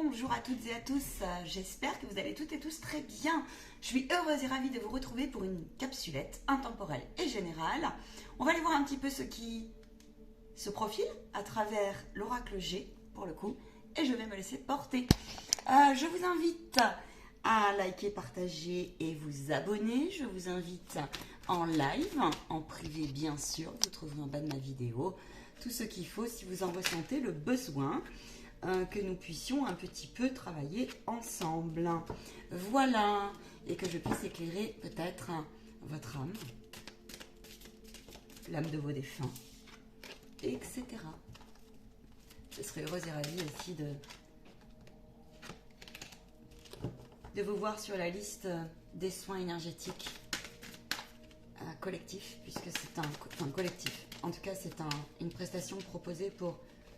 Bonjour à toutes et à tous, j'espère que vous allez toutes et tous très bien. Je suis heureuse et ravie de vous retrouver pour une capsulette intemporelle et générale. On va aller voir un petit peu ce qui se profile à travers l'oracle G pour le coup et je vais me laisser porter. Je vous invite à liker, partager et vous abonner. Je vous invite en live, en privé bien sûr, vous trouverez en bas de ma vidéo tout ce qu'il faut si vous en ressentez le besoin. Que nous puissions un petit peu travailler ensemble. Voilà, et que je puisse éclairer peut-être votre âme, l'âme de vos défunts, etc. Je serais heureuse et ravie aussi de vous voir sur la liste des soins énergétiques collectifs, puisque c'est un collectif. En tout cas, c'est une prestation proposée pour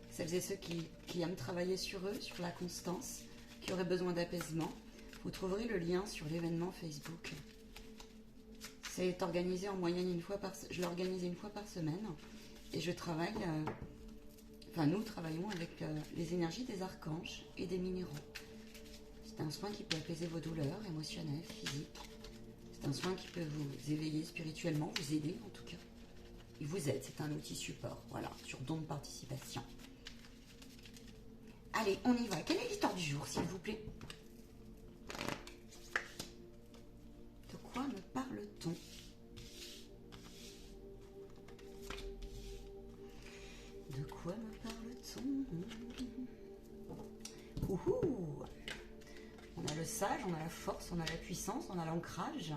celles et ceux qui aiment travailler sur eux, sur la constance, qui auraient besoin d'apaisement. Vous trouverez le lien sur l'événement Facebook. C'est organisé en moyenne je l'organise une fois par semaine et je travaille, nous travaillons avec les énergies des archanges et des minéraux. C'est un soin qui peut apaiser vos douleurs émotionnelles, physiques. C'est un soin qui peut vous éveiller spirituellement, vous aider en tout cas. Il vous aide, c'est un outil support, voilà, sur don de participation. Allez, on y va. Quelle est l'histoire du jour, s'il vous plaît? De quoi me parle-t-on? De quoi me parle-t-on? Ouhou! On a le sage, on a la force, on a la puissance, on a l'ancrage.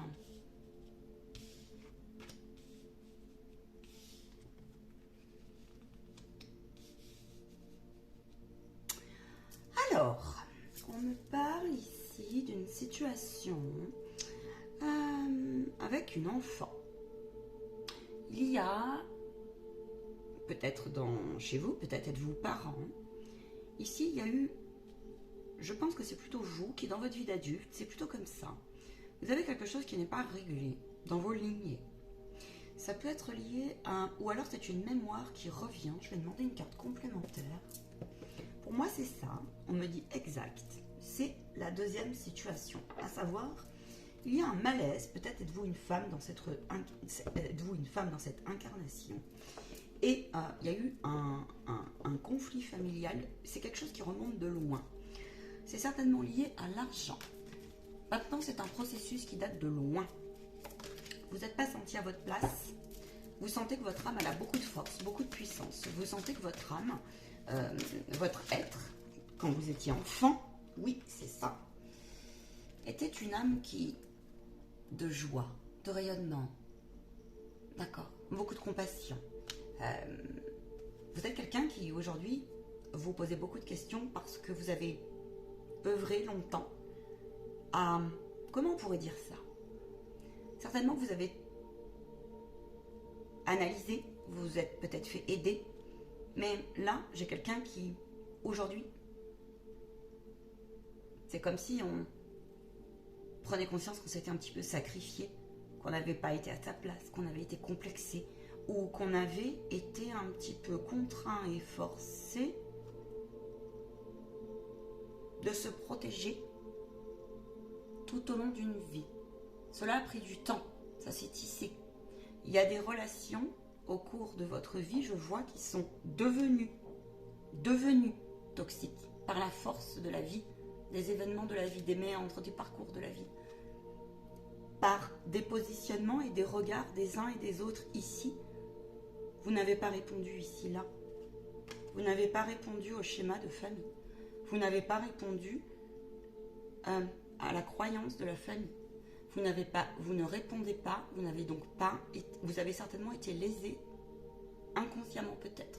Alors, on me parle ici d'une situation avec une enfant. Il y a, peut-être chez vous, peut-être êtes-vous parents. Ici, il y a eu, je pense que c'est plutôt vous qui, dans votre vie d'adulte, c'est plutôt comme ça. Vous avez quelque chose qui n'est pas réglé dans vos lignées. Ça peut être lié à, ou alors c'est une mémoire qui revient. Je vais demander une carte complémentaire. Pour moi, c'est ça. On me dit exact. C'est la deuxième situation. À savoir, il y a un malaise. Peut-être êtes-vous une femme dans cette incarnation. Et il y a eu un conflit familial. C'est quelque chose qui remonte de loin. C'est certainement lié à l'argent. Maintenant, c'est un processus qui date de loin. Vous n'êtes pas senti à votre place. Vous sentez que votre âme elle a beaucoup de force, beaucoup de puissance. Vous sentez que votre âme, votre être, quand vous étiez enfant, oui, c'est ça, était une âme de joie, de rayonnement, d'accord, beaucoup de compassion. Vous êtes quelqu'un qui, aujourd'hui, vous posez beaucoup de questions parce que vous avez œuvré longtemps à, comment on pourrait dire ça? Certainement, vous avez analysé, vous vous êtes peut-être fait aider, mais là, j'ai quelqu'un qui, aujourd'hui, c'est comme si on prenait conscience qu'on s'était un petit peu sacrifié, qu'on n'avait pas été à sa place, qu'on avait été complexé, ou qu'on avait été un petit peu contraint et forcé de se protéger tout au long d'une vie. Cela a pris du temps, ça s'est tissé. Il y a des relations au cours de votre vie, je vois, qui sont devenues toxiques par la force de la vie, des événements de la vie, des méandres, des parcours de la vie, par des positionnements et des regards des uns et des autres ici. Vous n'avez pas répondu ici, là. Vous n'avez pas répondu au schéma de famille. Vous n'avez pas répondu à la croyance de la famille. Vous ne répondez pas, vous n'avez donc pas, vous avez certainement été lésé, inconsciemment peut-être.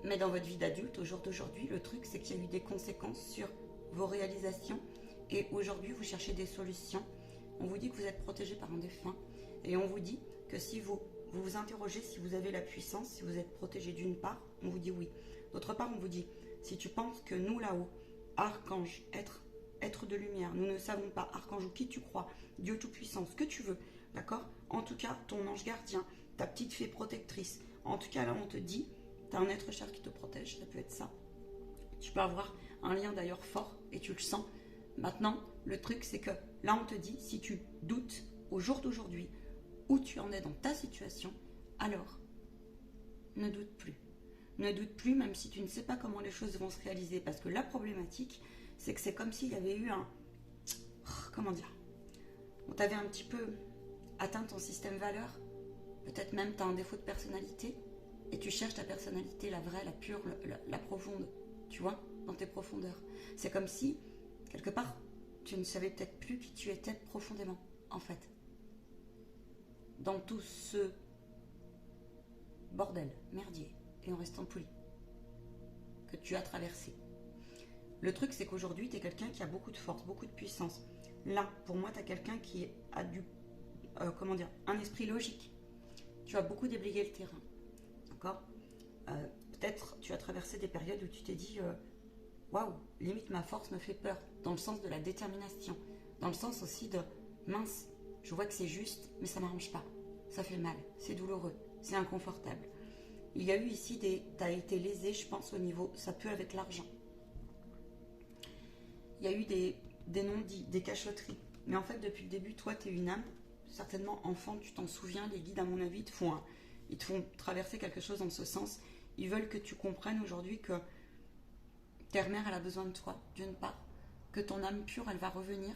Mais dans votre vie d'adulte, au jour d'aujourd'hui, le truc c'est qu'il y a eu des conséquences sur vos réalisations et aujourd'hui vous cherchez des solutions. On vous dit que vous êtes protégé par un défunt et on vous dit que si vous vous interrogez si vous avez la puissance, si vous êtes protégé d'une part, on vous dit oui. D'autre part, on vous dit, si tu penses que nous là-haut, archange, être de lumière, nous ne savons pas, archange ou qui tu crois, Dieu tout-puissant, ce que tu veux, d'accord? En tout cas, ton ange gardien, ta petite fée protectrice, en tout cas là on te dit, tu as un être cher qui te protège, ça peut être ça. Tu peux avoir un lien d'ailleurs fort et tu le sens. Maintenant, le truc, c'est que là, on te dit, si tu doutes au jour d'aujourd'hui où tu en es dans ta situation, alors ne doute plus. Ne doute plus, même si tu ne sais pas comment les choses vont se réaliser. Parce que la problématique, c'est que c'est comme s'il y avait eu un... Comment dire? On t'avait un petit peu atteint ton système valeur. Peut-être même tu as un défaut de personnalité. Et tu cherches ta personnalité, la vraie, la pure, la profonde. Tu vois, dans tes profondeurs. C'est comme si, quelque part, tu ne savais peut-être plus qui tu étais profondément, en fait. Dans tout ce bordel, merdier, et en restant poli, que tu as traversé. Le truc, c'est qu'aujourd'hui, tu es quelqu'un qui a beaucoup de force, beaucoup de puissance. Là, pour moi, tu as quelqu'un qui a un esprit logique. Tu as beaucoup déblayé le terrain. D'accord? Peut-être tu as traversé des périodes où tu t'es dit waouh, limite ma force me fait peur, dans le sens de la détermination, dans le sens aussi de mince, je vois que c'est juste, mais ça ne m'arrange pas, ça fait mal, c'est douloureux, c'est inconfortable. Il y a eu ici tu as été lésé, je pense, au niveau, ça peut avec l'argent. Il y a eu des non-dits, des cachotteries. Mais en fait, depuis le début, toi, tu es une âme, certainement enfant, tu t'en souviens, les guides, à mon avis, ils te font traverser quelque chose dans ce sens. Ils veulent que tu comprennes aujourd'hui que ta mère, elle a besoin de toi, d'une part, que ton âme pure, elle va revenir,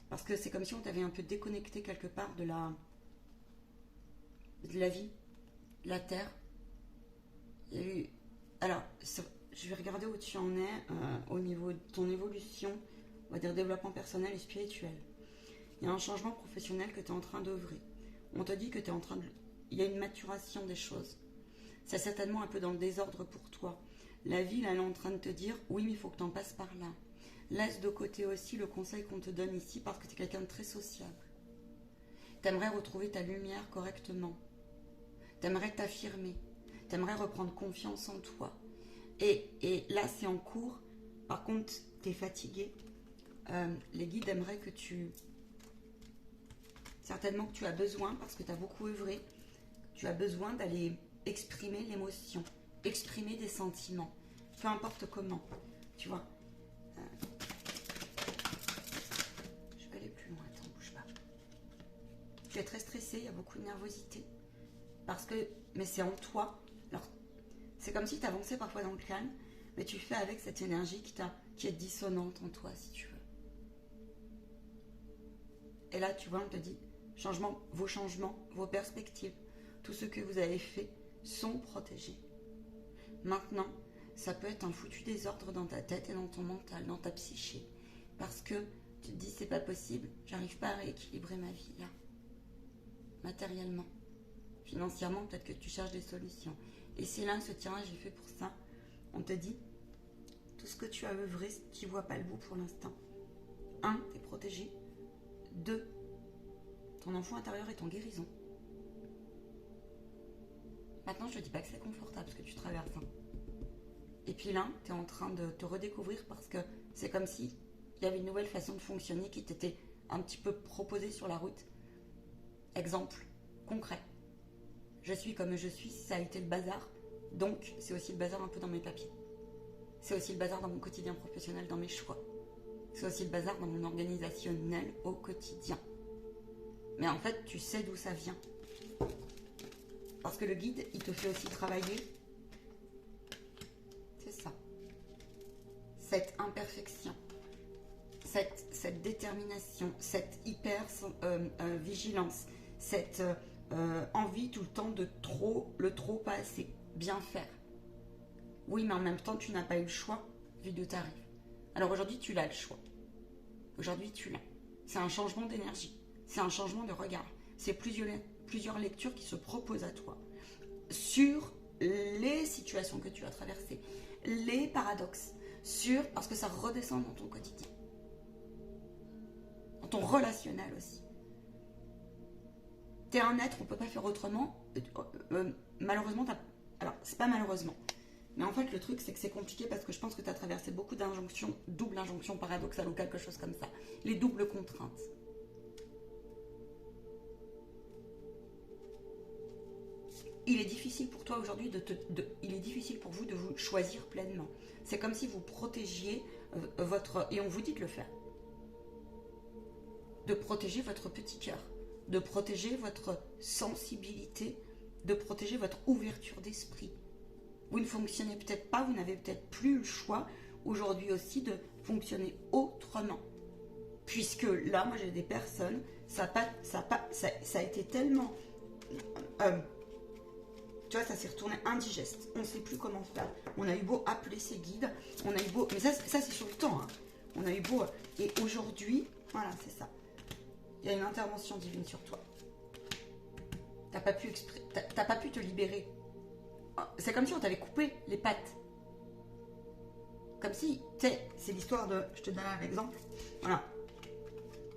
parce que c'est comme si on t'avait un peu déconnecté quelque part de la vie, de la terre. Il y a eu... Alors, je vais regarder où tu en es au niveau de ton évolution, on va dire développement personnel et spirituel. Il y a un changement professionnel que tu es en train d'œuvrer. On te dit que tu es en train de... Il y a une maturation des choses. C'est certainement un peu dans le désordre pour toi. La vie, là, elle est en train de te dire, oui, mais il faut que tu en passes par là. Laisse de côté aussi le conseil qu'on te donne ici parce que tu es quelqu'un de très sociable. Tu aimerais retrouver ta lumière correctement. Tu aimerais t'affirmer. Tu aimerais reprendre confiance en toi. Et là, c'est en cours. Par contre, tu es fatigué. Les guides aimeraient que tu... Certainement que tu as besoin, parce que tu as beaucoup œuvré, tu as besoin d'aller exprimer l'émotion, exprimer des sentiments, peu importe comment, tu vois. Je vais aller plus loin, attends, bouge pas. Tu es très stressé, il y a beaucoup de nervosité, parce que, mais c'est en toi. Alors, c'est comme si tu avançais parfois dans le calme, mais tu fais avec cette énergie qui est dissonante en toi, si tu veux. Et là, tu vois, on te dit, changements, vos perspectives, tout ce que vous avez fait sont protégés. Maintenant, ça peut être un foutu désordre dans ta tête et dans ton mental, dans ta psyché. Parce que tu te dis, c'est pas possible, j'arrive pas à rééquilibrer ma vie là. Matériellement. Financièrement, peut-être que tu cherches des solutions. Et c'est là, ce tirage est fait pour ça. On te dit, tout ce que tu as œuvré, tu vois pas le bout pour l'instant. 1, tu es protégé. 2, ton enfant intérieur est en guérison. Maintenant, je ne dis pas que c'est confortable ce que tu traverses. Et puis là, tu es en train de te redécouvrir parce que c'est comme si il y avait une nouvelle façon de fonctionner qui t'était un petit peu proposée sur la route. Exemple concret. Je suis comme je suis, ça a été le bazar. Donc, c'est aussi le bazar un peu dans mes papiers. C'est aussi le bazar dans mon quotidien professionnel, dans mes choix. C'est aussi le bazar dans mon organisationnel au quotidien. Mais en fait, tu sais d'où ça vient. Parce que le guide, il te fait aussi travailler. C'est ça. Cette imperfection. Cette détermination. Cette hyper vigilance. Cette envie tout le temps de le trop pas assez. Bien faire. Oui, mais en même temps, tu n'as pas eu le choix vu d'où t'arrives. Alors aujourd'hui, tu l'as le choix. Aujourd'hui, tu l'as. C'est un changement d'énergie. C'est un changement de regard. C'est plusieurs lectures qui se proposent à toi sur les situations que tu as traversées, les paradoxes, parce que ça redescend dans ton quotidien, dans ton relationnel aussi. Tu es un être, on ne peut pas faire autrement. Malheureusement, alors c'est pas malheureusement, mais en fait le truc c'est que c'est compliqué parce que je pense que tu as traversé beaucoup d'injonctions, double injonction paradoxale ou quelque chose comme ça, les doubles contraintes. Il est difficile difficile pour toi aujourd'hui il est difficile pour vous de vous choisir pleinement. C'est comme si vous protégiez votre, et on vous dit de le faire, de protéger votre petit cœur, de protéger votre sensibilité, de protéger votre ouverture d'esprit. Vous ne fonctionnez peut-être pas, vous n'avez peut-être plus le choix aujourd'hui aussi de fonctionner autrement. Puisque là, moi j'ai des personnes, ça a été tellement... tu vois, ça s'est retourné indigeste. On ne sait plus comment faire. On a eu beau appeler ses guides, on a eu beau... Mais ça c'est sur le temps. Hein. On a eu beau... Et aujourd'hui, voilà, c'est ça. Il y a une intervention divine sur toi. T'as pas pu te libérer. C'est comme si on t'avait coupé les pattes. Comme si, tu sais, c'est l'histoire de... Je te donne un exemple. Voilà.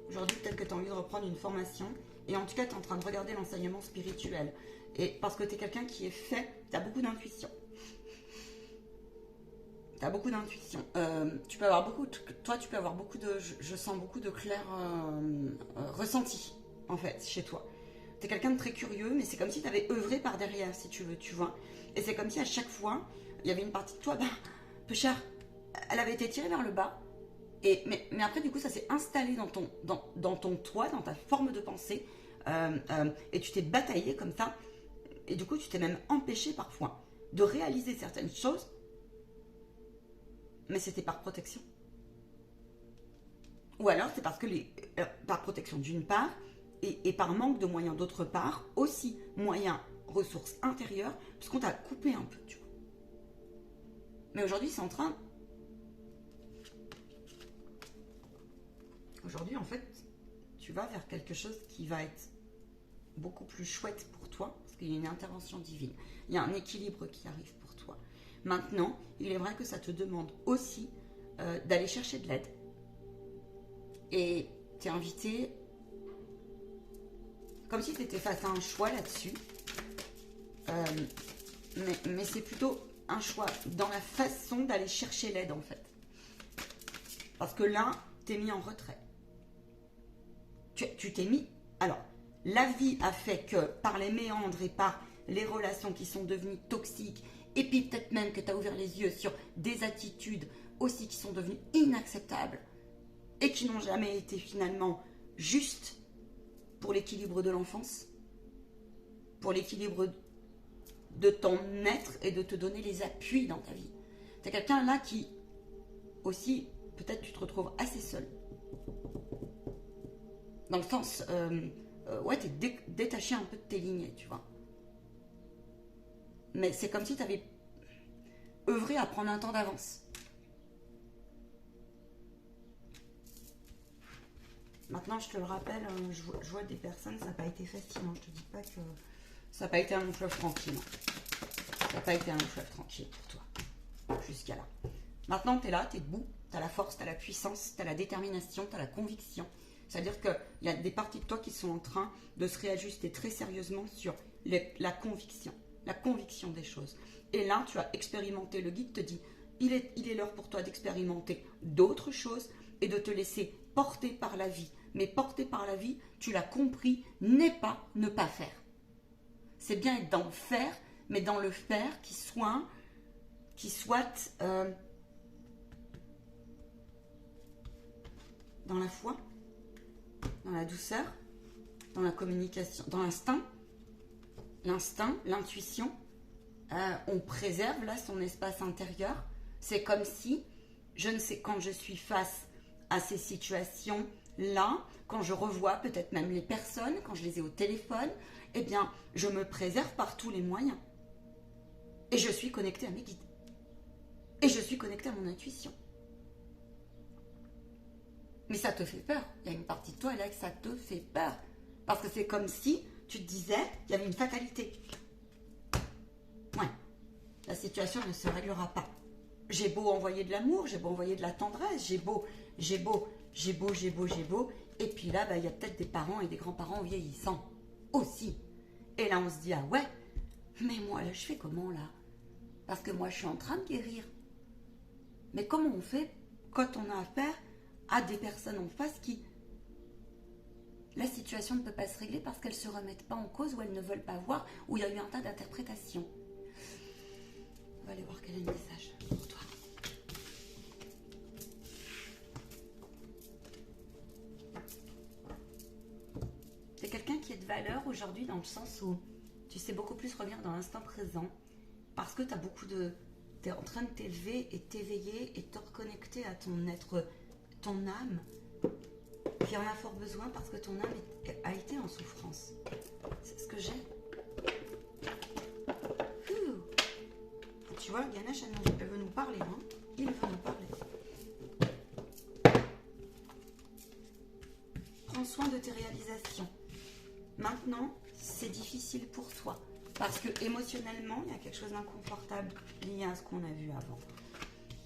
Aujourd'hui, peut-être que tu as envie de reprendre une formation. Et en tout cas, tu es en train de regarder l'enseignement spirituel. Et parce que tu es quelqu'un qui est fait, tu as beaucoup d'intuition. Tu as beaucoup d'intuition. Tu peux avoir beaucoup... Toi, tu peux avoir beaucoup de... Je sens beaucoup de clair ressenti, en fait, chez toi. Tu es quelqu'un de très curieux, mais c'est comme si tu avais œuvré par derrière, si tu veux, tu vois. Et c'est comme si à chaque fois, il y avait une partie de toi, peu cher, elle avait été tirée vers le bas. Mais après, du coup, ça s'est installé dans ton toi, dans ta forme de pensée. Et tu t'es bataillé comme ça. Et du coup, tu t'es même empêché parfois de réaliser certaines choses. Mais c'était par protection. Ou alors, c'est parce que par protection d'une part, et par manque de moyens d'autre part, aussi moyens, ressources intérieures, puisqu'on t'a coupé un peu, tu vois. Mais aujourd'hui, c'est en train... Aujourd'hui, en fait, tu vas vers quelque chose qui va être beaucoup plus chouette pour toi, parce qu'il y a une intervention divine. Il y a un équilibre qui arrive pour toi. Maintenant, il est vrai que ça te demande aussi d'aller chercher de l'aide. Et tu es invité, comme si tu étais face à un choix là-dessus. Mais c'est plutôt un choix dans la façon d'aller chercher l'aide, en fait. Parce que là, tu es mis en retrait. Tu t'es mis... Alors, la vie a fait que par les méandres et par les relations qui sont devenues toxiques, et puis peut-être même que tu as ouvert les yeux sur des attitudes aussi qui sont devenues inacceptables et qui n'ont jamais été finalement justes pour l'équilibre de l'enfance, pour l'équilibre de ton être et de te donner les appuis dans ta vie. Tu es quelqu'un là qui aussi, peut-être tu te retrouves assez seul. Dans le sens, ouais, tu es détaché un peu de tes lignes, tu vois. Mais c'est comme si tu avais œuvré à prendre un temps d'avance. Maintenant, je te le rappelle, je vois des personnes, ça n'a pas été facile. Hein. Je te dis pas que ça n'a pas été un long fleuve tranquille. Ça n'a pas été un long fleuve tranquille pour toi, jusqu'à là. Maintenant, tu es là, tu es debout, tu as la force, tu as la puissance, tu as la détermination, tu as la conviction. C'est-à-dire qu'il y a des parties de toi qui sont en train de se réajuster très sérieusement sur la conviction des choses. Et là, tu as expérimenté, le guide te dit, il est l'heure pour toi d'expérimenter d'autres choses et de te laisser porter par la vie. Mais porter par la vie, tu l'as compris, n'est pas ne pas faire. C'est bien être dans le faire, mais dans le faire qui soit dans la foi, dans la douceur, dans la communication, dans l'instinct, l'intuition. On préserve là son espace intérieur. C'est comme si, je ne sais, quand je suis face à ces situations-là, quand je revois peut-être même les personnes, quand je les ai au téléphone, eh bien, je me préserve par tous les moyens. Et je suis connectée à mes guides. Et je suis connectée à mon intuition. Mais ça te fait peur. Il y a une partie de toi là que ça te fait peur. Parce que c'est comme si tu te disais qu'il y avait une fatalité. Ouais. La situation ne se réglera pas. J'ai beau envoyer de l'amour, j'ai beau envoyer de la tendresse, j'ai beau. Et puis là, il y a peut-être des parents et des grands-parents vieillissants aussi. Et là, on se dit, ah ouais, mais moi, là, je fais comment là? Parce que moi, je suis en train de guérir. Mais comment on fait quand on a affaire à des personnes en face la situation ne peut pas se régler parce qu'elles ne se remettent pas en cause ou elles ne veulent pas voir, ou il y a eu un tas d'interprétations. On va aller voir quel est le message pour toi. C'est quelqu'un qui est de valeur aujourd'hui dans le sens où tu sais beaucoup plus revenir dans l'instant présent parce que tu as beaucoup de... Tu es en train de t'élever et t'éveiller et te reconnecter à ton être, ton âme qui en a fort besoin parce que ton âme a été en souffrance. C'est ce que j'ai. Tu vois, Ganesh, elle veut nous parler. Hein. Il veut nous parler. Prends soin de tes réalisations. Maintenant, c'est difficile pour toi. Parce que émotionnellement, il y a quelque chose d'inconfortable lié à ce qu'on a vu avant.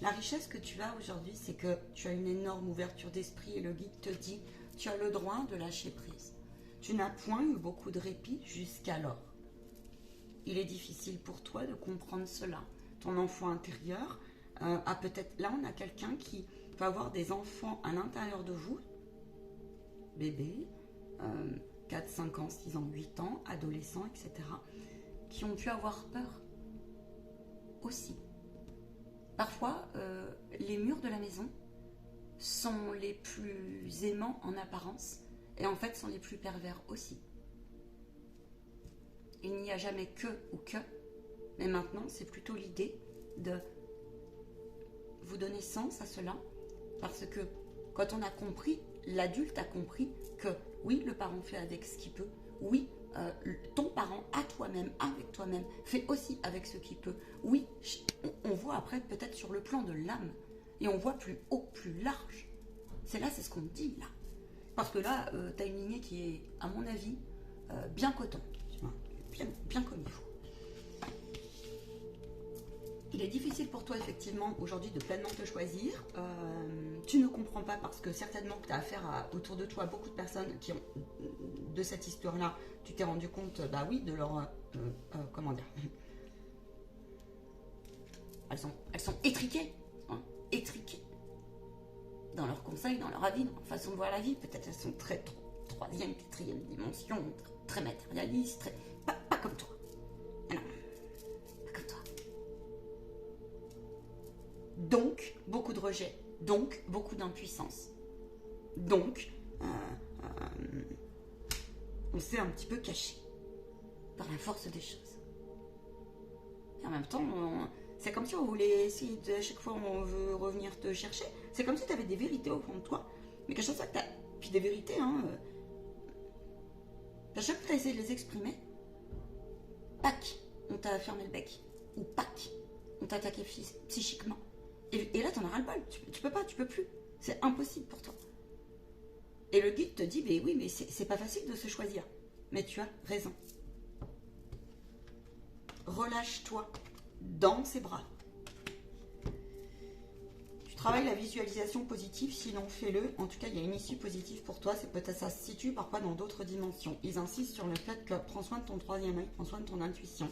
La richesse que tu as aujourd'hui, c'est que tu as une énorme ouverture d'esprit et le guide te dit, tu as le droit de lâcher prise. Tu n'as point eu beaucoup de répit jusqu'alors. Il est difficile pour toi de comprendre cela. Ton enfant intérieur a peut-être... Là, on a quelqu'un qui peut avoir des enfants à l'intérieur de vous, bébés, 4, 5 ans, 6 ans, 8 ans, adolescents, etc., qui ont pu avoir peur aussi. Parfois, les murs de la maison sont les plus aimants en apparence et en fait sont les plus pervers aussi. Il n'y a jamais que ou que, mais maintenant c'est plutôt l'idée de vous donner sens à cela parce que quand on a compris, l'adulte a compris que oui, le parent fait avec ce qu'il peut, oui, ton parent à toi-même, avec toi-même, fait aussi avec ce qu'il peut. Oui, on voit après peut-être sur le plan de l'âme et on voit plus haut, plus large. C'est là, c'est ce qu'on dit là. Parce que là, tu as une lignée qui est, à mon avis, bien coton, bien comme il faut. Il est difficile pour toi effectivement aujourd'hui de pleinement te choisir. Tu ne comprends pas parce que certainement que tu as affaire autour de toi beaucoup de personnes qui ont de cette histoire-là. Tu t'es rendu compte, bah oui, de leur... comment dire, elles sont étriquées, hein, étriquées. Dans leurs conseils, dans leur avis, dans leur façon de voir la vie. Peut-être elles sont très troisième, quatrième dimension, très matérialistes, très... Pas comme toi. Non, pas comme toi. Donc, beaucoup de rejet. Donc, beaucoup d'impuissance. Donc, on s'est un petit peu caché par la force des choses. Et en même temps, c'est comme si on voulait essayer de, à chaque fois on veut revenir te chercher. C'est comme si tu avais des vérités au fond de toi, mais qu'à chaque fois que tu as... Puis des vérités, hein... à chaque fois que tu as essayé de les exprimer, pac, on t'a fermé le bec. Ou pac, on t'a attaqué psychiquement. Et là, t'en as ras-le-bol. Tu peux pas, tu peux plus. C'est impossible pour toi. Et le guide te dit, mais oui, mais c'est pas facile de se choisir. Mais tu as raison. Relâche-toi dans ses bras. Tu travailles la visualisation positive, sinon fais-le. En tout cas, il y a une issue positive pour toi. C'est peut-être ça se situe parfois dans d'autres dimensions. Ils insistent sur le fait que prends soin de ton troisième œil, prends soin de ton intuition.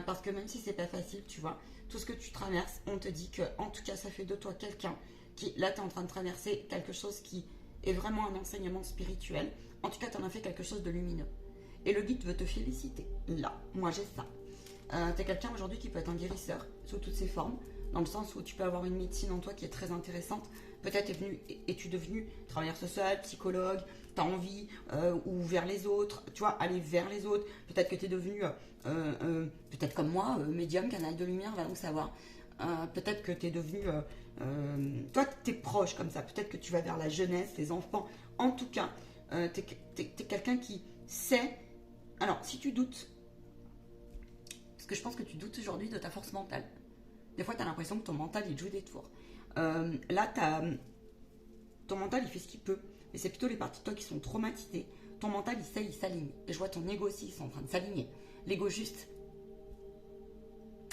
Parce que même si c'est pas facile, tu vois, tout ce que tu traverses, on te dit que, en tout cas, ça fait de toi quelqu'un qui, là, tu es en train de traverser quelque chose qui est vraiment un enseignement spirituel. En tout cas, tu en as fait quelque chose de lumineux. Et le guide veut te féliciter. Là, moi, j'ai ça. Tu es quelqu'un aujourd'hui qui peut être un guérisseur sous toutes ses formes, dans le sens où tu peux avoir une médecine en toi qui est très intéressante. Peut-être es-tu devenu travailleur social, psychologue, tu as envie, ou vers les autres, tu vois, aller vers les autres. Peut-être que tu es devenu, peut-être comme moi, médium, canal de lumière, va donc savoir. Peut-être que tu es devenu, toi, tu es proche comme ça. Peut-être que tu vas vers la jeunesse, les enfants. En tout cas, tu es quelqu'un qui sait. Alors, si tu doutes, parce que je pense que tu doutes aujourd'hui de ta force mentale. Des fois, tu as l'impression que ton mental, il joue des tours. Là, ton mental, il fait ce qu'il peut. Mais c'est plutôt les parties de toi qui sont traumatisées. Ton mental, il s'aligne. Et je vois ton ego aussi, ils sont en train de s'aligner. L'ego juste.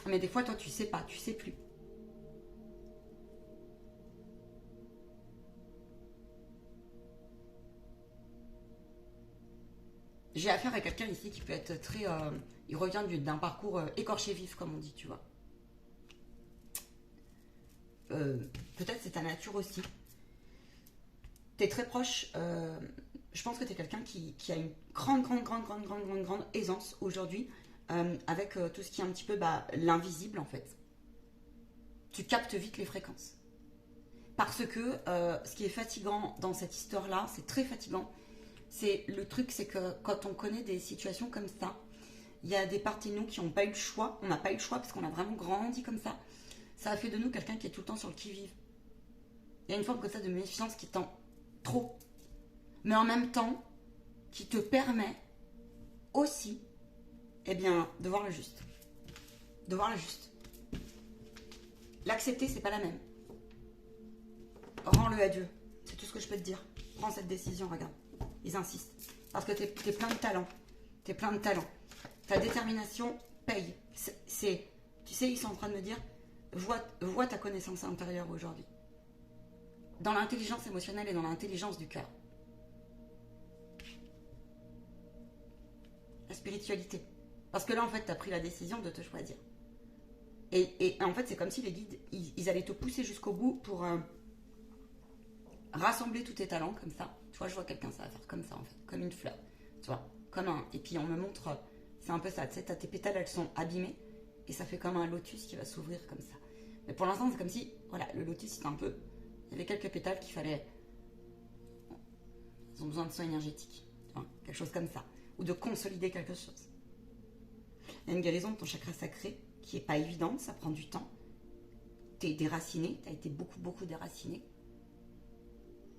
Mais des fois, toi, tu sais pas, tu sais plus. J'ai affaire à quelqu'un ici qui peut être très... il revient d'un parcours écorché vif, comme on dit, tu vois. Peut-être c'est ta nature aussi. Tu es très proche je pense que tu es quelqu'un qui a une grande aisance aujourd'hui avec tout ce qui est un petit peu l'invisible en fait. Tu captes vite les fréquences. Parce que ce qui est fatigant dans cette histoire-là, c'est très fatigant. Le truc, c'est que quand on connaît des situations comme ça, il y a des parties de nous qui n'ont pas eu le choix. On n'a pas eu le choix parce qu'on a vraiment grandi comme ça. Ça a fait de nous quelqu'un qui est tout le temps sur le qui-vive. Il y a une forme comme ça de méfiance qui tend trop. Mais en même temps, qui te permet aussi, eh bien, de voir le juste. De voir le juste. L'accepter, c'est pas la même. Rends-le à Dieu. C'est tout ce que je peux te dire. Prends cette décision, regarde. Ils insistent. Parce que t'es plein de talent. T'es plein de talent. Ta détermination paye. Tu sais, ils sont en train de me dire, vois ta connaissance intérieure aujourd'hui. Dans l'intelligence émotionnelle et dans l'intelligence du cœur. La spiritualité. Parce que là, en fait, t'as pris la décision de te choisir. Et en fait, c'est comme si les guides, ils allaient te pousser jusqu'au bout pour rassembler tous tes talents comme ça. Tu vois, je vois quelqu'un, ça va faire comme ça, en fait. Comme une fleur. Tu vois, comme un... Et puis, on me montre... C'est un peu ça, tu sais, tes pétales, elles sont abîmées. Et ça fait comme un lotus qui va s'ouvrir comme ça. Mais pour l'instant, c'est comme si... Voilà, le lotus, c'est un peu... Il y avait quelques pétales qu'il fallait... Ils ont besoin de soins énergétiques. Tu vois, quelque chose comme ça. Ou de consolider quelque chose. Il y a une guérison de ton chakra sacré qui n'est pas évidente, ça prend du temps. Tu es déraciné, tu as été beaucoup déraciné.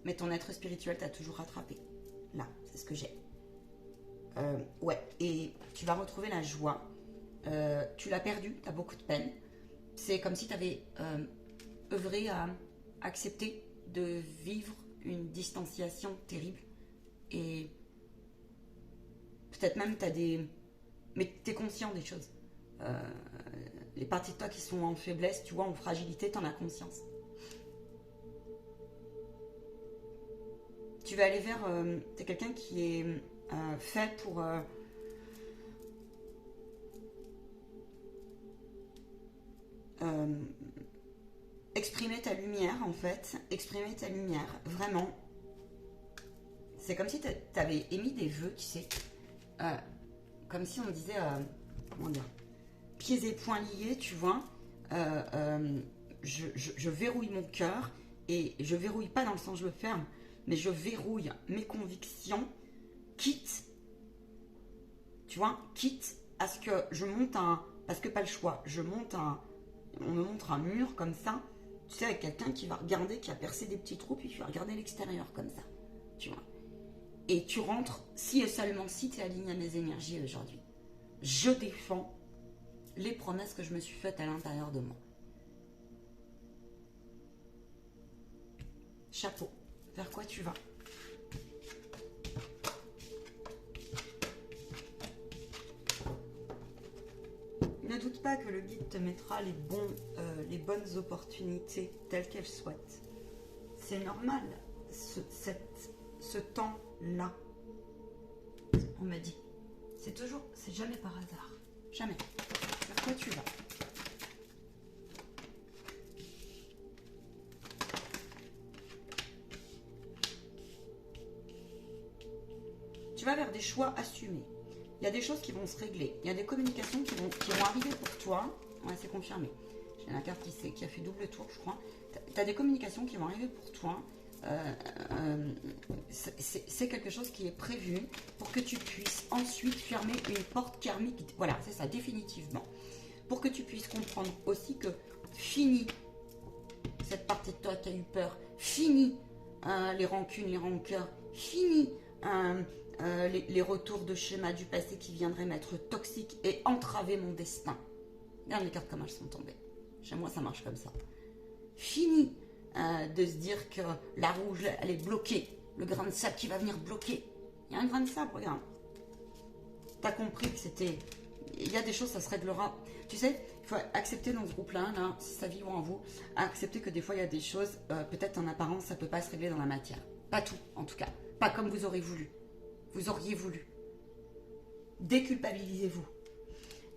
Mais ton être spirituel t'a toujours rattrapé. Là, c'est ce que j'ai. Ouais, et tu vas retrouver la joie. Tu l'as perdu, tu as beaucoup de peine. C'est comme si tu avais œuvré à accepter de vivre une distanciation terrible. Et peut-être même tu as des... Mais tu es conscient des choses. Les parties de toi qui sont en faiblesse, tu vois, en fragilité, tu en as conscience. Tu vas aller vers... tu es quelqu'un qui est fait pour... exprimer ta lumière, en fait. Exprimer ta lumière, vraiment. C'est comme si tu avais émis des vœux, tu sais. Comme si on disait... comment dire, pieds et poings liés, tu vois. Je verrouille mon cœur. Et je verrouille pas dans le sens je le ferme, mais je verrouille mes convictions, quitte, tu vois, quitte à ce que je monte un... Parce que pas le choix, on me montre un mur comme ça, tu sais, avec quelqu'un qui va regarder, qui a percé des petits trous, puis qui va regarder l'extérieur comme ça, tu vois. Et tu rentres, si et seulement si tu es aligné à mes énergies aujourd'hui. Je défends les promesses que je me suis faites à l'intérieur de moi. Chapeau, vers quoi tu vas? Ne doute pas que le guide te mettra les bonnes opportunités telles qu'elles souhaitent. C'est normal, ce temps-là. On m'a dit. C'est jamais par hasard. Jamais. Vers quoi tu vas? Tu vas vers des choix assumés. Il y a des choses qui vont se régler. Il y a des communications qui vont arriver pour toi. Ouais, c'est confirmé. J'ai la carte qui a fait double tour, je crois. Tu as des communications qui vont arriver pour toi. C'est quelque chose qui est prévu pour que tu puisses ensuite fermer une porte karmique. Voilà, c'est ça, définitivement. Pour que tu puisses comprendre aussi que fini cette partie de toi qui a eu peur, fini les rancunes, les rancœurs, fini les retours de schéma du passé qui viendraient m'être toxiques et entraver mon destin. Regarde les cartes comme elles sont tombées. Chez moi, ça marche comme ça. Fini de se dire que la rouge, elle est bloquée. Le grain de sable qui va venir bloquer. Il y a un grain de sable, regarde. T'as compris que c'était... Il y a des choses, ça se réglera. Tu sais, il faut accepter dans ce groupe-là, là, si ça vibre en vous, accepter que des fois, il y a des choses, peut-être en apparence, ça ne peut pas se régler dans la matière. Pas tout, en tout cas. Pas comme vous aurez voulu. Vous auriez voulu. Déculpabilisez-vous.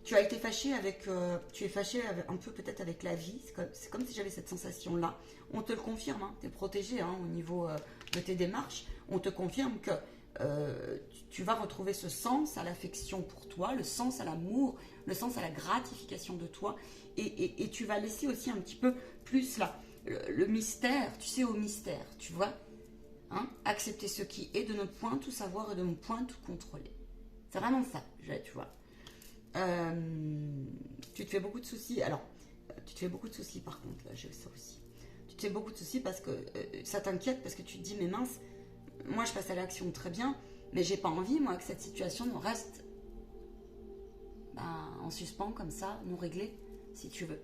Tu as été fâché avec... tu es fâché un peu peut-être avec la vie. C'est comme si j'avais cette sensation-là. On te le confirme, hein, tu es protégé au niveau de tes démarches. On te confirme que tu vas retrouver ce sens à l'affection pour toi, le sens à l'amour, le sens à la gratification de toi, et tu vas laisser aussi un petit peu plus là, le mystère, tu sais, au mystère, tu vois, hein, accepter ce qui est de notre point, tout savoir et de mon point, tout contrôler. C'est vraiment ça, tu vois. Tu te fais beaucoup de soucis, alors, tu te fais beaucoup de soucis par contre, là, j'ai ça aussi. Tu te fais beaucoup de soucis parce que ça t'inquiète, parce que tu te dis, mais mince, moi je passe à l'action très bien, mais j'ai pas envie, moi, que cette situation nous reste en suspens comme ça, non réglée, si tu veux.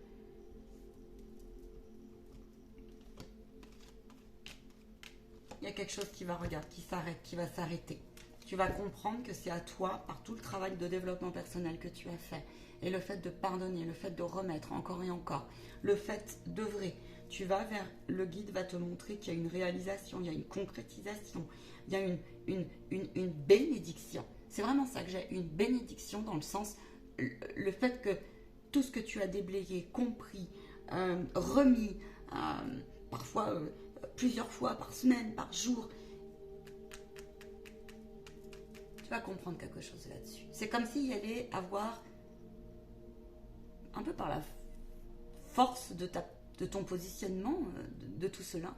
Il y a quelque chose qui va regarder, qui s'arrête, qui va s'arrêter. Tu vas comprendre que c'est à toi, par tout le travail de développement personnel que tu as fait, et le fait de pardonner, le fait de remettre encore et encore, le fait d'œuvrer, tu vas vers, le guide va te montrer qu'il y a une réalisation, il y a une concrétisation, il y a une bénédiction. C'est vraiment ça que j'ai, une bénédiction dans le sens, le fait que tout ce que tu as déblayé, compris, remis, parfois plusieurs fois par semaine, par jour, tu vas comprendre quelque chose là-dessus. C'est comme s'il y allait avoir, un peu par la force de ton positionnement, de tout cela,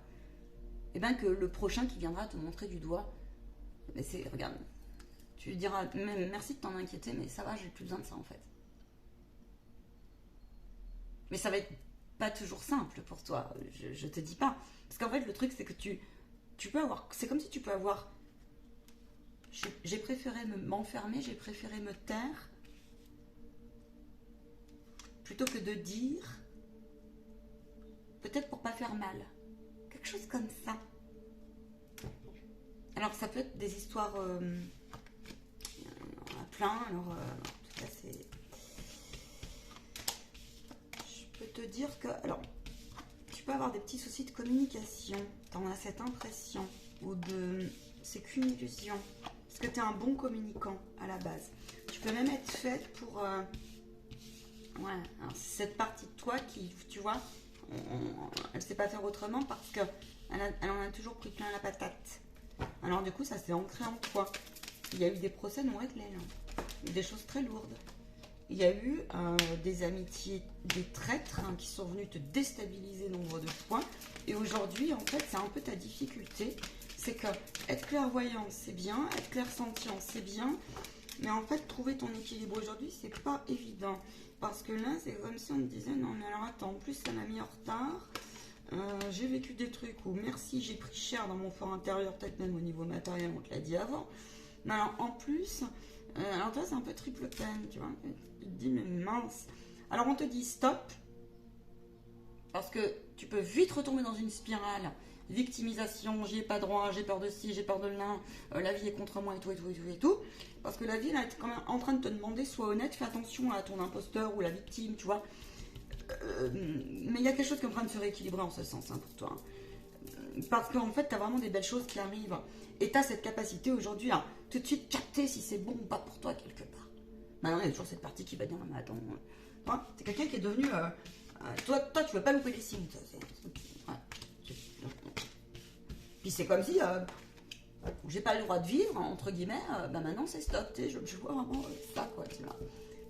et bien que le prochain qui viendra te montrer du doigt, mais c'est, regarde, tu lui diras, merci de t'en inquiéter, mais ça va, j'ai plus besoin de ça en fait. Mais ça va être pas toujours simple pour toi, je te dis pas. Parce qu'en fait, le truc, c'est que tu peux avoir, c'est comme si tu peux avoir, j'ai préféré m'enfermer, j'ai préféré me taire, plutôt que de dire, peut-être pour pas faire mal. Quelque chose comme ça. Alors, ça peut être des histoires, il y en a plein, alors, en tout cas, c'est... Je peux te dire que, alors, tu peux avoir des petits soucis de communication, t'en as cette impression, ou de... c'est qu'une illusion, parce que tu es un bon communicant à la base. Tu peux même être faite pour... ouais, alors c'est cette partie de toi qui, tu vois, elle ne sait pas faire autrement parce qu'elle elle en a toujours pris plein la patate. Alors du coup, ça s'est ancré en toi. Il y a eu des procès non réglés, des choses très lourdes. Il y a eu des amitiés, des traîtres qui sont venus te déstabiliser nombre de fois. Et aujourd'hui, en fait, c'est un peu ta difficulté. C'est que être clairvoyant, c'est bien. Être clairsentient, c'est bien. Mais en fait, trouver ton équilibre aujourd'hui, c'est pas évident. Parce que là, c'est comme si on me disait, non mais alors attends, en plus ça m'a mis en retard. J'ai vécu des trucs où, merci, j'ai pris cher dans mon fort intérieur, peut-être même au niveau matériel, on te l'a dit avant. Mais alors en plus, alors toi c'est un peu triple peine, tu vois. Tu te dis, mais mince. Alors on te dit stop, parce que tu peux vite retomber dans une spirale. Victimisation, j'y ai pas droit, j'ai peur de ci, j'ai peur de là, la vie est contre moi et tout, et tout, et tout, et tout. Parce que la vie, là, est quand même en train de te demander, sois honnête, fais attention à ton imposteur ou la victime, tu vois. Mais il y a quelque chose qui est en train de se rééquilibrer en ce sens, pour toi. Parce qu'en fait, tu as vraiment des belles choses qui arrivent. Et tu as cette capacité aujourd'hui à tout de suite capter si c'est bon ou pas pour toi quelque part. Maintenant, il y a toujours cette partie qui va dire, non mais attends, t'es quelqu'un qui est devenu... toi, tu veux pas louper les signes, ça, puis c'est comme si j'ai pas le droit de vivre, entre guillemets, maintenant c'est stop, je vois vraiment ça, quoi, tu vois.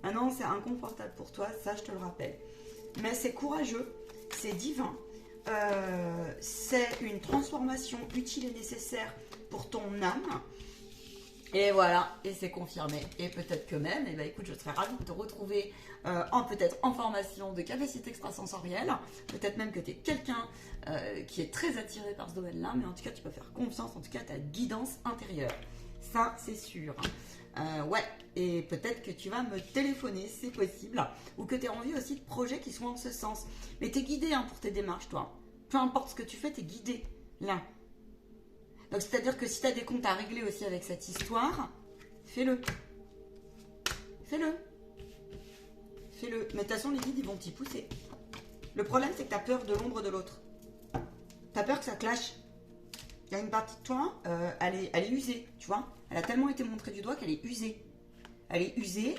Maintenant c'est inconfortable pour toi, ça je te le rappelle. Mais c'est courageux, c'est divin, c'est une transformation utile et nécessaire pour ton âme. Et voilà, et c'est confirmé. Et peut-être que même, écoute, je serais ravie de te retrouver peut-être en formation de capacité extrasensorielle. Peut-être même que tu es quelqu'un qui est très attiré par ce domaine-là, mais en tout cas, tu peux faire confiance, en tout cas, à ta guidance intérieure. Ça, c'est sûr. Ouais, et peut-être que tu vas me téléphoner, c'est possible. Ou que tu as envie aussi de projets qui sont en ce sens. Mais tu es guidé pour tes démarches, toi. Peu importe ce que tu fais, tu es guidé, là. Donc, c'est-à-dire que si tu as des comptes à régler aussi avec cette histoire, fais-le. Fais-le. Fais-le. Mais de toute façon, les guides, ils vont t'y pousser. Le problème, c'est que tu as peur de l'ombre de l'autre. Tu as peur que ça clash. Il y a une partie de toi, elle est usée, tu vois. Elle a tellement été montrée du doigt qu'elle est usée. Elle est usée.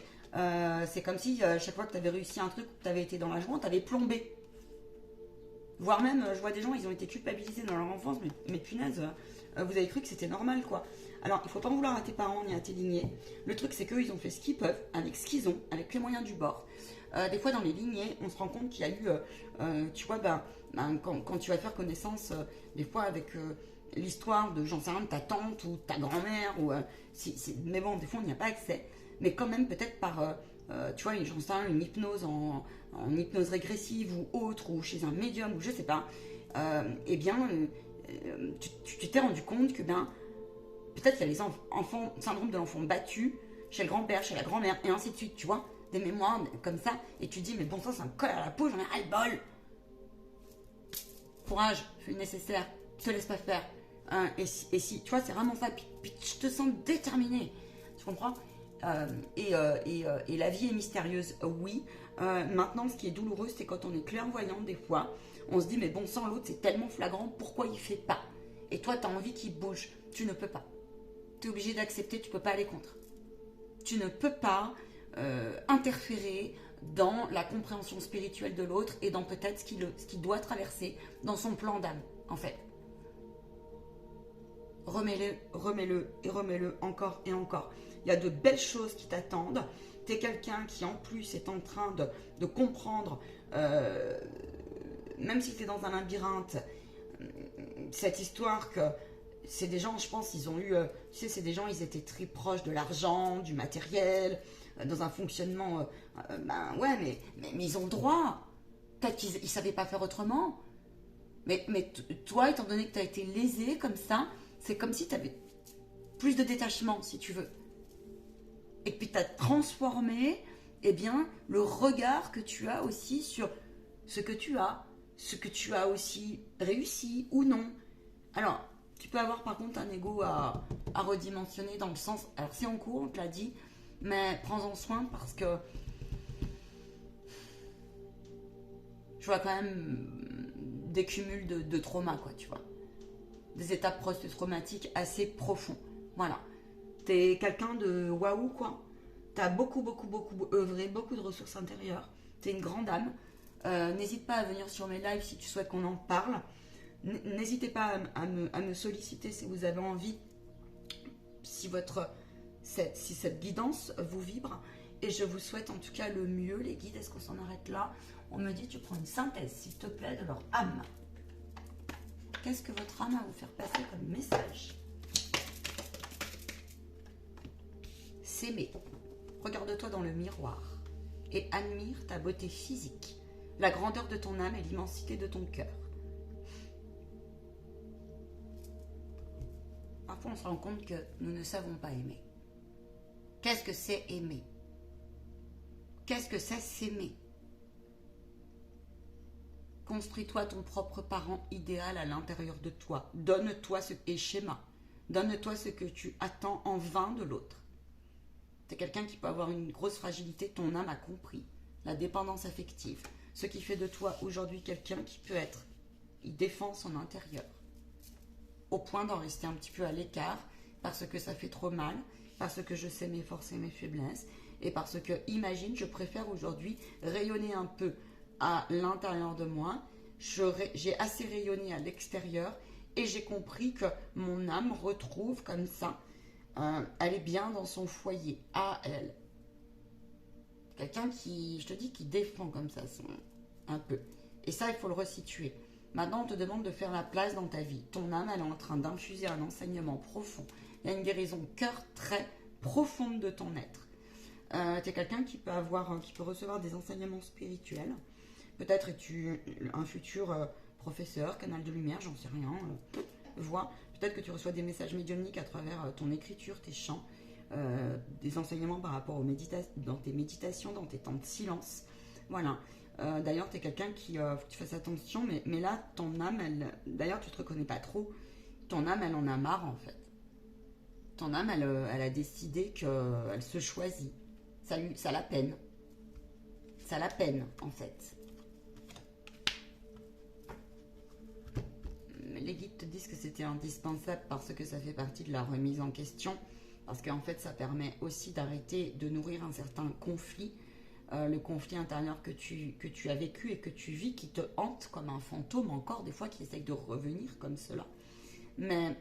C'est comme si, chaque fois que tu avais réussi un truc, que tu avais été dans la joie, tu avais plombé. Voire même, je vois des gens, ils ont été culpabilisés dans leur enfance, mais punaise, vous avez cru que c'était normal, quoi. Alors, il ne faut pas en vouloir à tes parents ni à tes lignées. Le truc, c'est qu'eux, ils ont fait ce qu'ils peuvent, avec ce qu'ils ont, avec les moyens du bord. Des fois, dans les lignées, on se rend compte qu'il y a eu, tu vois, quand tu vas faire connaissance, des fois, avec l'histoire de, j'en sais rien, de ta tante ou ta grand-mère, ou, mais bon, des fois, on n'y a pas accès. Mais quand même, peut-être par, tu vois, j'en sais rien, une hypnose en hypnose régressive ou autre, ou chez un médium, ou je sais pas, eh bien, tu t'es rendu compte que, ben, peut-être qu'il y a les enfants, syndrome de l'enfant battu, chez le grand-père, chez la grand-mère, et ainsi de suite, tu vois, des mémoires comme ça, et tu te dis, mais bon sang, ça me colle à la peau, j'en ai ras-le-bol. Courage, fais le nécessaire, te laisse pas faire. Et si, tu vois, c'est vraiment ça, puis je te sens déterminée, tu comprends? Et la vie est mystérieuse, oui. Maintenant, ce qui est douloureux, c'est quand on est clairvoyant des fois, on se dit, mais bon sang, l'autre, c'est tellement flagrant, pourquoi il fait pas? Et toi, tu as envie qu'il bouge, tu ne peux pas. Tu es obligé d'accepter, tu ne peux pas aller contre. Tu ne peux pas interférer dans la compréhension spirituelle de l'autre et dans peut-être ce qu'il doit traverser dans son plan d'âme, en fait. Remets-le et remets-le encore et encore. Il y a de belles choses qui t'attendent. Tu es quelqu'un qui, en plus, est en train de comprendre, même si tu es dans un labyrinthe, cette histoire que c'est des gens, je pense, ils ont eu, tu sais, c'est des gens, ils étaient très proches de l'argent, du matériel, dans un fonctionnement, ouais, mais ils ont droit. Peut-être qu'ils ne savaient pas faire autrement. Mais toi, étant donné que tu as été lésé comme ça, c'est comme si tu avais plus de détachement, si tu veux. Et puis tu as transformé, eh bien, le regard que tu as aussi sur ce que tu as aussi réussi ou non. Alors, tu peux avoir par contre un ego à redimensionner dans le sens, alors c'est en cours, on te l'a dit, mais prends-en soin parce que je vois quand même des cumuls de traumas, quoi, tu vois. Des étapes post-traumatiques assez profonds. Voilà. T'es quelqu'un de waouh, quoi. T'as beaucoup œuvré, beaucoup de ressources intérieures. T'es une grande âme. N'hésite pas à venir sur mes lives si tu souhaites qu'on en parle. N'hésitez pas à me solliciter si vous avez envie, si cette guidance vous vibre. Et je vous souhaite en tout cas le mieux, les guides. Est-ce qu'on s'en arrête là? On me dit, tu prends une synthèse, s'il te plaît, de leur âme. Qu'est-ce que votre âme a à vous faire passer comme message? S'aimer. Regarde-toi dans le miroir et admire ta beauté physique, la grandeur de ton âme et l'immensité de ton cœur. Parfois, on se rend compte que nous ne savons pas aimer. Qu'est-ce que c'est aimer? Qu'est-ce que c'est s'aimer? Construis-toi ton propre parent idéal à l'intérieur de toi. Donne-toi ce et schéma. Donne-toi ce que tu attends en vain de l'autre. Tu es quelqu'un qui peut avoir une grosse fragilité, ton âme a compris. La dépendance affective. Ce qui fait de toi aujourd'hui quelqu'un qui peut être, il défend son intérieur. Au point d'en rester un petit peu à l'écart, parce que ça fait trop mal, parce que je sais mes forces et mes faiblesses, et parce que, imagine, je préfère aujourd'hui rayonner un peu à l'intérieur de moi, j'ai assez rayonné à l'extérieur, et j'ai compris que mon âme retrouve comme ça, elle est bien dans son foyer, à elle. Quelqu'un qui, je te dis, qui défend comme ça, un peu. Et ça, il faut le resituer. Maintenant, on te demande de faire la place dans ta vie. Ton âme, elle est en train d'infuser un enseignement profond. Il y a une guérison cœur très profonde de ton être. Tu es quelqu'un qui peut recevoir des enseignements spirituels. Peut-être es-tu un futur professeur, canal de lumière, j'en sais rien. Vois. Peut-être que tu reçois des messages médiumniques à travers ton écriture, tes chants, des enseignements par rapport dans tes méditations, dans tes temps de silence. Voilà. D'ailleurs, tu es quelqu'un qui, faut que tu fasses attention, mais là, ton âme, d'ailleurs, tu te reconnais pas trop. Ton âme, elle en a marre, en fait. Ton âme, elle a décidé qu'elle se choisit. Ça la peine. Ça la peine, en fait. Les guides te disent que c'était indispensable parce que ça fait partie de la remise en question. Parce qu'en fait, ça permet aussi d'arrêter de nourrir un certain conflit le conflit intérieur que tu as vécu et que tu vis, qui te hante comme un fantôme encore, des fois qui essaye de revenir comme cela. Mais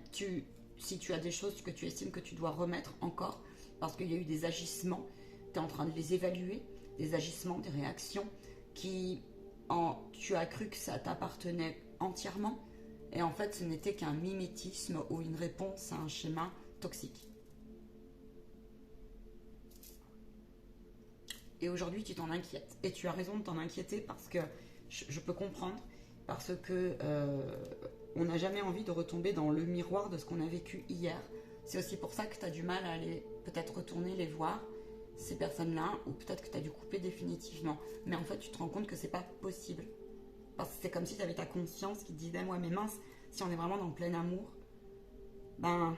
si tu as des choses que tu estimes que tu dois remettre encore, parce qu'il y a eu des agissements, tu es en train de les évaluer, des agissements, des réactions, tu as cru que ça t'appartenait entièrement, et en fait ce n'était qu'un mimétisme ou une réponse à un schéma toxique. Et aujourd'hui, tu t'en inquiètes. Et tu as raison de t'en inquiéter parce que je peux comprendre. Parce que on n'a jamais envie de retomber dans le miroir de ce qu'on a vécu hier. C'est aussi pour ça que tu as du mal à aller peut-être retourner les voir, ces personnes-là, ou peut-être que tu as dû couper définitivement. Mais en fait, tu te rends compte que c'est pas possible. Parce que c'est comme si tu avais ta conscience qui te disait, ouais, mais mince, si on est vraiment dans le plein amour, ben,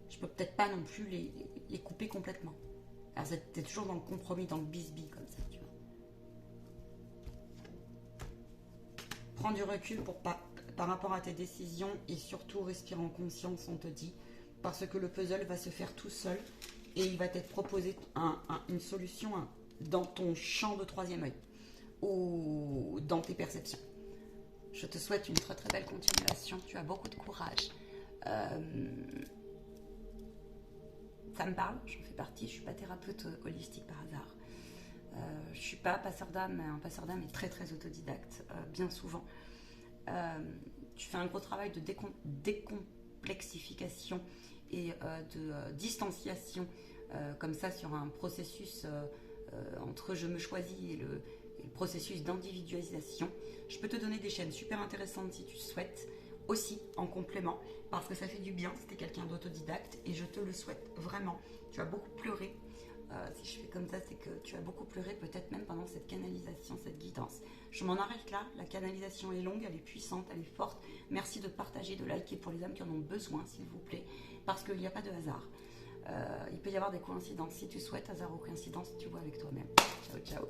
je peux peut-être pas non plus les couper complètement. Alors, t'es toujours dans le compromis, dans le bisbis, comme ça, tu vois. Prends du recul par rapport à tes décisions et surtout respire en conscience, on te dit, parce que le puzzle va se faire tout seul et il va t'être proposé une solution dans ton champ de troisième œil ou dans tes perceptions. Je te souhaite une très très belle continuation, tu as beaucoup de courage. Ça me parle, j'en fais partie, je ne suis pas thérapeute holistique par hasard. Je ne suis pas passeur d'âme, mais un passeur d'âme est très très autodidacte, bien souvent. Tu fais un gros travail de décomplexification et de distanciation, comme ça sur un processus entre je me choisis et le processus d'individualisation. Je peux te donner des chaînes super intéressantes si tu souhaites, aussi en complément, parce que ça fait du bien si tu es quelqu'un d'autodidacte et je te le souhaite vraiment. Tu as beaucoup pleuré. Si je fais comme ça, c'est que tu as beaucoup pleuré, peut-être même pendant cette canalisation, cette guidance. Je m'en arrête là. La canalisation est longue, elle est puissante, elle est forte. Merci de partager, de liker pour les âmes qui en ont besoin, s'il vous plaît, parce qu'il n'y a pas de hasard. Il peut y avoir des coïncidences si tu souhaites, hasard ou coïncidence, tu vois avec toi-même. Ciao, ciao.